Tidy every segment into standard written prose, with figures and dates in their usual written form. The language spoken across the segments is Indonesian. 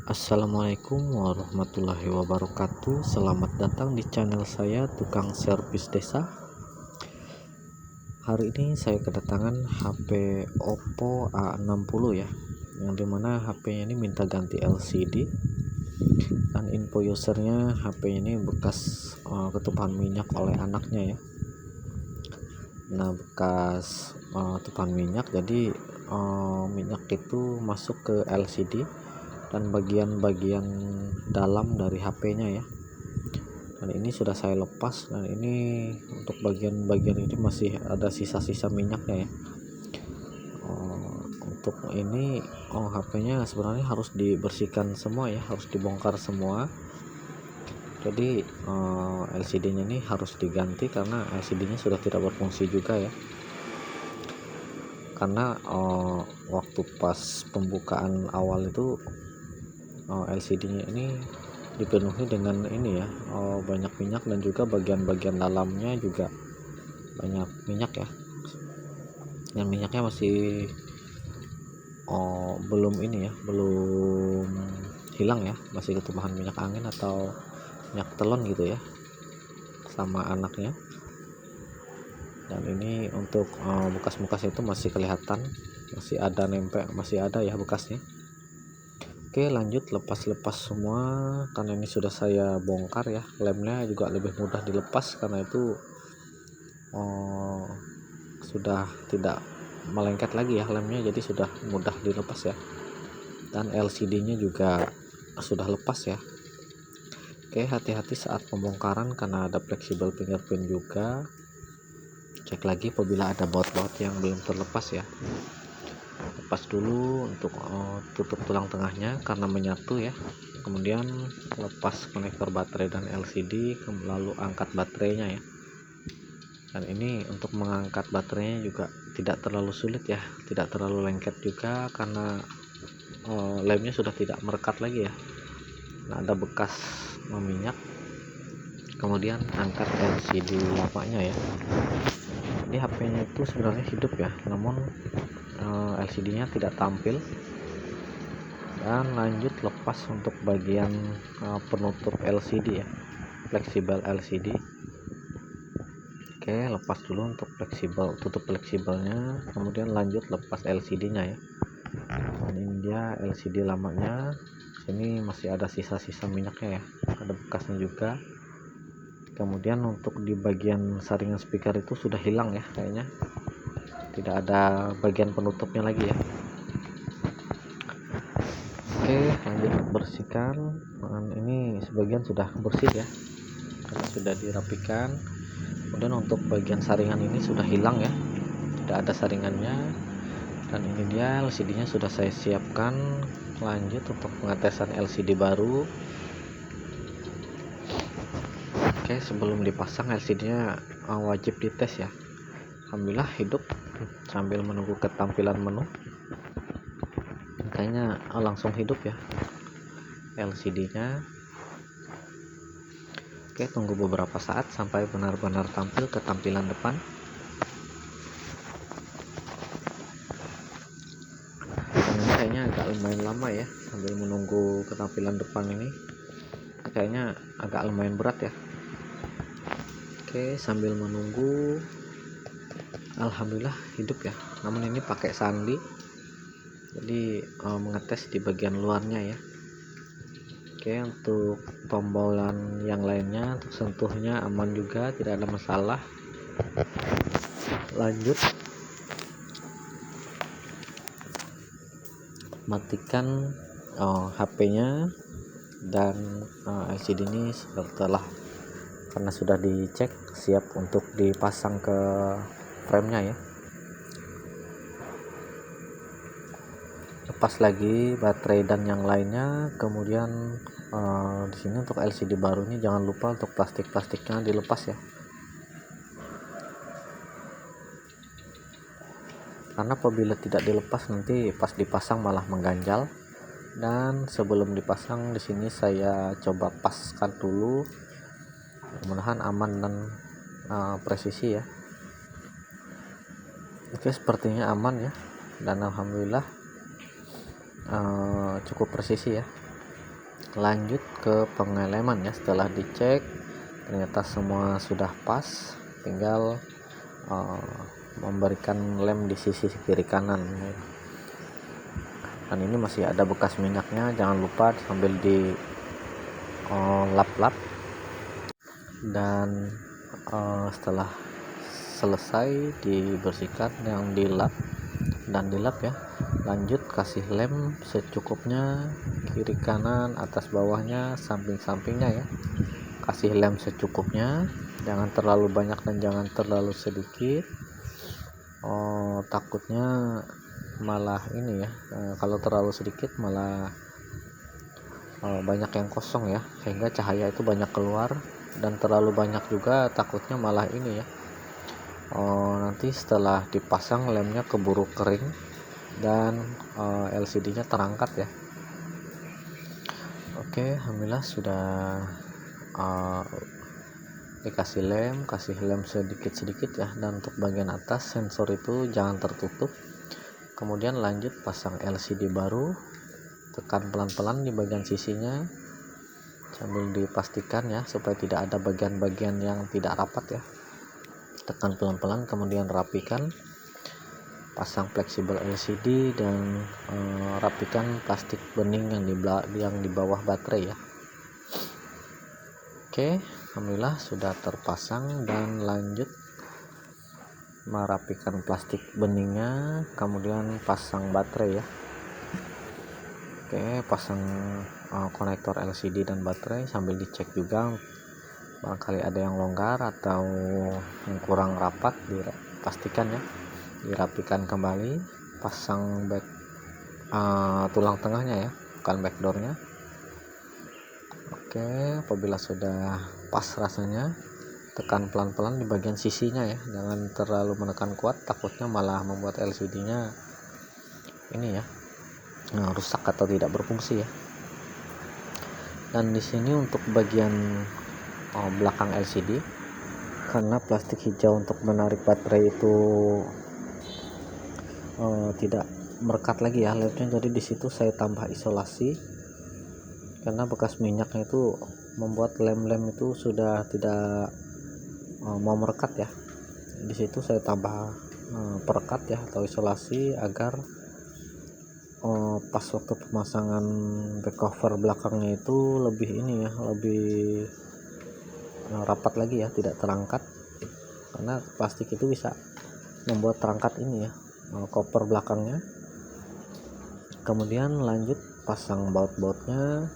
Assalamualaikum warahmatullahi wabarakatuh. Selamat datang di channel saya, Tukang Servis Desa. Hari ini saya kedatangan HP Oppo A60 ya, yang dimana HP ini minta ganti LCD. Dan info usernya, HP ini bekas ketupahan minyak oleh anaknya ya. Nah, bekas tumpahan minyak, jadi minyak itu masuk ke LCD dan bagian-bagian dalam dari HP-nya ya. Dan ini sudah saya lepas, dan ini untuk bagian-bagian ini masih ada sisa-sisa minyaknya ya. Untuk ini HP-nya sebenarnya harus dibersihkan semua ya, harus dibongkar semua. Jadi LCD-nya ini harus diganti karena LCD-nya sudah tidak berfungsi juga ya. Karena waktu pas pembukaan awal itu LCD-nya ini dipenuhi dengan ini ya, banyak minyak, dan juga bagian-bagian dalamnya juga banyak minyak ya. Dan minyaknya masih belum ini ya, belum hilang ya, masih ketumpahan minyak angin atau minyak telon gitu ya sama anaknya. Dan ini untuk bekas-bekas itu masih kelihatan, masih ada nempel, masih ada ya bekasnya. Oke, lanjut lepas-lepas semua karena ini sudah saya bongkar ya. Lemnya juga lebih mudah dilepas karena itu sudah tidak melengket lagi ya lemnya, jadi sudah mudah dilepas ya. Dan LCD-nya juga sudah lepas ya. Oke, hati-hati saat pembongkaran karena ada fleksibel fingerprint juga. Cek lagi apabila ada baut-baut yang belum terlepas ya. Lepas dulu untuk tutup tulang tengahnya karena menyatu ya. Kemudian lepas konektor baterai dan LCD, lalu angkat baterainya ya. Dan ini untuk mengangkat baterainya juga tidak terlalu sulit ya, tidak terlalu lengket juga karena lemnya sudah tidak merekat lagi ya. Nah, ada bekas minyak. Kemudian angkat LCD lamanya ya. Ini HP-nya itu sebenarnya hidup ya, namun LCD-nya tidak tampil. Dan lanjut lepas untuk bagian penutup LCD ya, fleksibel LCD. Oke, lepas dulu untuk fleksibel, tutup fleksibelnya, kemudian lanjut lepas LCD-nya ya. Dan ini dia LCD lamanya. Sini masih ada sisa-sisa minyaknya ya, ada bekasnya juga. Kemudian untuk di bagian saringan speaker itu sudah hilang ya kayaknya, tidak ada bagian penutupnya lagi ya. Oke, lanjut bersihkan. Dan ini sebagian sudah bersih ya karena sudah dirapikan. Kemudian untuk bagian saringan ini sudah hilang ya, tidak ada saringannya. Dan ini dia LCD-nya sudah saya siapkan. Lanjut untuk pengetesan LCD baru. Oke, sebelum dipasang LCD-nya wajib dites ya. Alhamdulillah hidup. Sambil menunggu ketampilan menu, kayaknya langsung hidup ya LCD-nya. Oke, tunggu beberapa saat sampai benar-benar tampil ke tampilan depan. Dan ini kayaknya agak lumayan lama ya sambil menunggu ketampilan depan ini, kayaknya agak lumayan berat ya. Oke, sambil menunggu, alhamdulillah hidup ya, namun ini pakai sandi, jadi mengetes di bagian luarnya ya. Oke, untuk tombolan yang lainnya, untuk sentuhnya aman juga, tidak ada masalah. Lanjut matikan HP-nya dan LCD ini setelah, karena sudah dicek siap untuk dipasang ke frame-nya ya. Lepas lagi baterai dan yang lainnya. Kemudian di sini untuk LCD baru ini jangan lupa untuk plastik-plastiknya dilepas ya, karena apabila tidak dilepas nanti pas dipasang malah mengganjal. Dan sebelum dipasang di sini saya coba paskan dulu, mudah-mudahan aman dan presisi ya. Oke, sepertinya aman ya, dan alhamdulillah cukup presisi ya. Lanjut ke pengeleman ya. Setelah dicek ternyata semua sudah pas, tinggal memberikan lem di sisi kiri kanan. Dan ini masih ada bekas minyaknya, jangan lupa sambil di lap-lap. Dan setelah selesai dibersihkan yang dilap ya, lanjut kasih lem secukupnya, kiri kanan, atas bawahnya, samping-sampingnya ya. Kasih lem secukupnya, jangan terlalu banyak dan jangan terlalu sedikit. Takutnya malah ini ya, kalau terlalu sedikit malah banyak yang kosong ya, sehingga cahaya itu banyak keluar, dan terlalu banyak juga takutnya malah ini ya, nanti setelah dipasang lemnya keburu kering dan LCD-nya terangkat ya. Oke, alhamdulillah sudah dikasih lem, kasih lem sedikit-sedikit ya. Dan untuk bagian atas sensor itu jangan tertutup. Kemudian lanjut pasang LCD baru, tekan pelan-pelan di bagian sisinya sambil dipastikan ya supaya tidak ada bagian-bagian yang tidak rapat ya. Tekan pelan-pelan, kemudian rapikan, pasang fleksibel LCD dan rapikan plastik bening yang di bawah baterai ya. Oke, alhamdulillah sudah terpasang. Dan lanjut merapikan plastik beningnya, kemudian pasang baterai ya. Oke, pasang konektor LCD dan baterai sambil dicek juga barangkali ada yang longgar atau yang kurang rapat, dipastikan ya, dirapikan kembali. Pasang tulang tengahnya ya, bukan backdoornya. Oke, apabila sudah pas rasanya, tekan pelan-pelan di bagian sisinya ya, jangan terlalu menekan kuat, takutnya malah membuat LCD-nya ini ya, rusak atau tidak berfungsi ya. Dan di sini untuk bagian belakang LCD, karena plastik hijau untuk menarik baterai itu tidak merekat lagi ya lednya, jadi di situ saya tambah isolasi karena bekas minyaknya itu membuat lem-lem itu sudah tidak mau merekat ya. Di situ saya tambah perekat ya atau isolasi agar pas waktu pemasangan back cover belakangnya itu lebih ini ya, lebih rapat lagi ya, tidak terangkat, karena plastik itu bisa membuat terangkat ini ya, cover belakangnya. Kemudian lanjut pasang baut-bautnya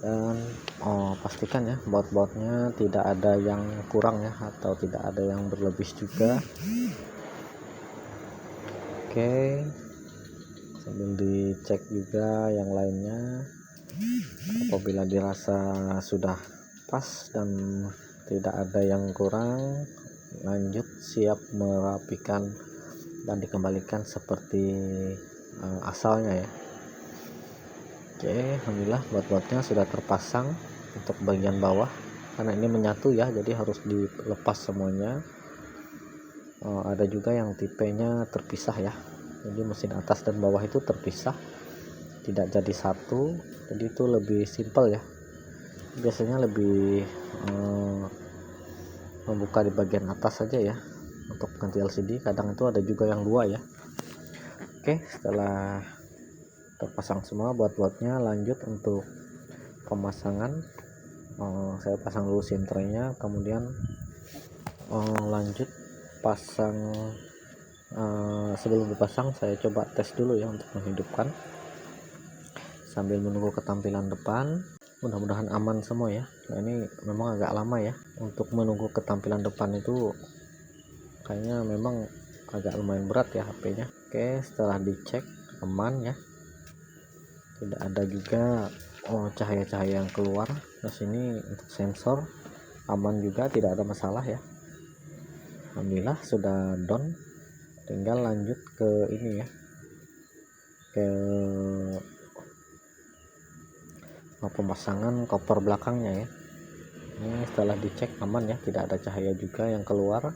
dan pastikan ya baut-bautnya tidak ada yang kurang ya, atau tidak ada yang berlebih juga. Oke, sambil dicek juga yang lainnya. Apabila dirasa sudah pas dan tidak ada yang kurang, lanjut siap merapikan dan dikembalikan seperti asalnya ya. Oke, alhamdulillah baut-bautnya sudah terpasang untuk bagian bawah, karena ini menyatu ya, jadi harus dilepas semuanya. Ada juga yang tipenya terpisah ya, jadi mesin atas dan bawah itu terpisah, tidak jadi satu, jadi itu lebih simpel ya. Biasanya lebih membuka di bagian atas saja ya untuk ganti LCD, kadang itu ada juga yang dua ya. Oke, setelah terpasang semua baut-bautnya, lanjut untuk pemasangan. Saya pasang dulu SIM tray-nya, kemudian lanjut pasang. Sebelum dipasang saya coba tes dulu ya untuk menghidupkan sambil menunggu ketampilan depan. Mudah-mudahan aman semua ya. Nah, ini memang agak lama ya untuk menunggu ketampilan depan itu, kayaknya memang agak lumayan berat ya HP-nya. Oke, setelah dicek aman ya, tidak ada juga cahaya-cahaya yang keluar. Nah, sini untuk sensor aman juga, tidak ada masalah ya. Alhamdulillah sudah down, tinggal lanjut ke ini ya, ke pemasangan cover belakangnya ya. Ini setelah dicek aman ya, tidak ada cahaya juga yang keluar.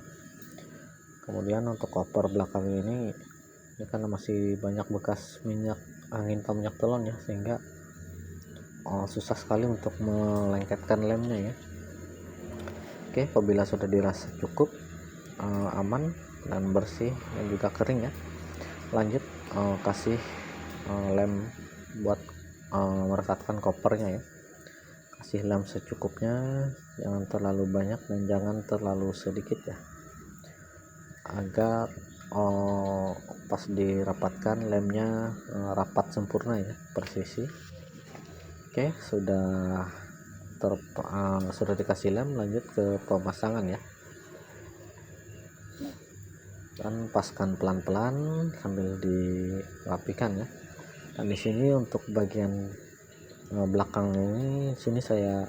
Kemudian untuk cover belakang ini karena masih banyak bekas minyak angin atau minyak telon ya, sehingga susah sekali untuk melengketkan lemnya ya. Oke, apabila sudah dirasa cukup aman dan bersih dan juga kering ya, lanjut kasih lem buat merekatkan kopernya ya. Kasih lem secukupnya, jangan terlalu banyak dan jangan terlalu sedikit ya, agar pas dirapatkan lemnya rapat sempurna ya, persisi. Oke, sudah dikasih lem, lanjut ke pemasangan ya, dan paskan pelan-pelan sambil dirapikan ya. Dan di sini untuk bagian belakang ini, sini saya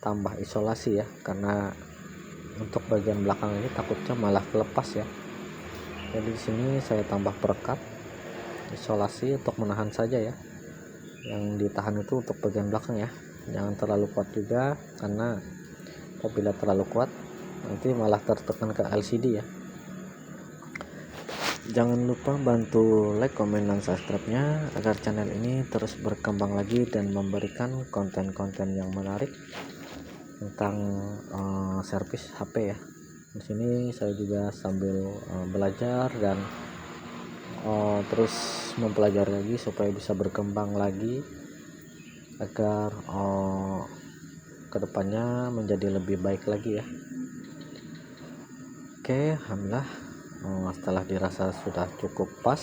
tambah isolasi ya, karena untuk bagian belakang ini takutnya malah lepas ya. Jadi di sini saya tambah perekat isolasi untuk menahan saja ya. Yang ditahan itu untuk bagian belakang ya, jangan terlalu kuat juga, karena apabila terlalu kuat nanti malah tertekan ke LCD ya. Jangan lupa bantu like, komen, dan subscribe-nya agar channel ini terus berkembang lagi dan memberikan konten-konten yang menarik tentang servis HP ya. Di sini saya juga sambil belajar dan terus mempelajari lagi supaya bisa berkembang lagi, agar kedepannya menjadi lebih baik lagi ya. Oke, alhamdulillah setelah dirasa sudah cukup pas,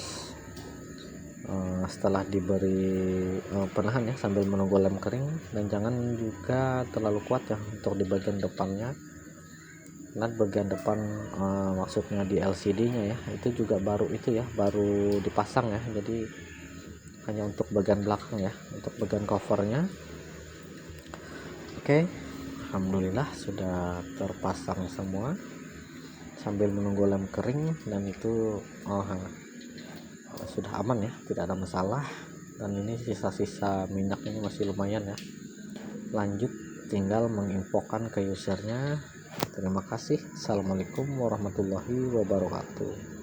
setelah diberi penahan ya sambil menunggu lem kering, dan jangan juga terlalu kuat ya untuk di bagian depannya. Dan bagian depan maksudnya di LCD nya ya, itu juga baru dipasang ya, jadi hanya untuk bagian belakang ya, untuk bagian covernya. Oke, alhamdulillah sudah terpasang semua sambil menunggu lem kering, dan itu sudah aman ya, tidak ada masalah. Dan ini sisa-sisa minyak ini masih lumayan ya. Lanjut tinggal menginfokan ke usernya. Terima kasih. Assalamualaikum warahmatullahi wabarakatuh.